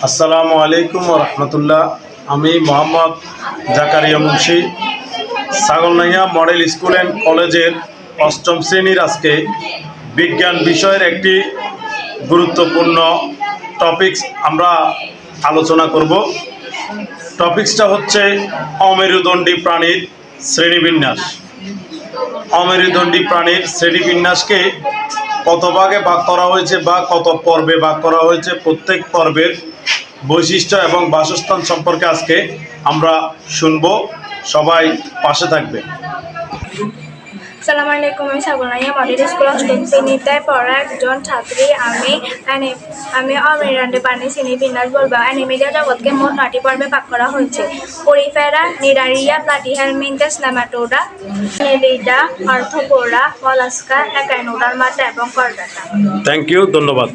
আসসালামু আলাইকুম ওয়া রাহমাতুল্লাহ। আমি Mohammad Zakaria Munshi, Chhagalnaiya model school and কলেজের অষ্টম শ্রেণীর আজকে বিজ্ঞান বিষয়ের একটি গুরুত্বপূর্ণ টপিকস আমরা আলোচনা করব। টপিকসটা হচ্ছে অমেরুদণ্ডী প্রাণীর শ্রেণীবিন্যাস। অমেরুদণ্ডী প্রাণীর শ্রেণীবিন্যাসকে কত ভাগে ভাগ করা হয়েছে বা কত পর্বে ভাগ করা হয়েছে, প্রত্যেক পর্বের বৈশিষ্ট্য এবং বাসস্থান সম্পর্কে আজকে আমরা শুনব। সবাই পাশে থাকবে। আসসালামু আলাইকুম। আমি ছাগলনাইয়া মডেল স্কুল অষ্টম শ্রেণীতে পড়া একজন ছাত্রী। আমি অমেরুদণ্ডী প্রাণীর শ্রেণীবিন্যাস বলবো। অ্যানিমেলিয়া জগৎকে মোট 9টি পর্বে ভাগ করা হয়েছে: পোরিফেরা, নিডারিয়া, প্লাটিহেলমিনথেস, নেমাটোডা, নেলিডা, আর্থ্রোপোডা, মলাস্কা, একাইনোডার্মাটা এবং কর্ডাটা। থ্যাংক ইউ, ধন্যবাদ।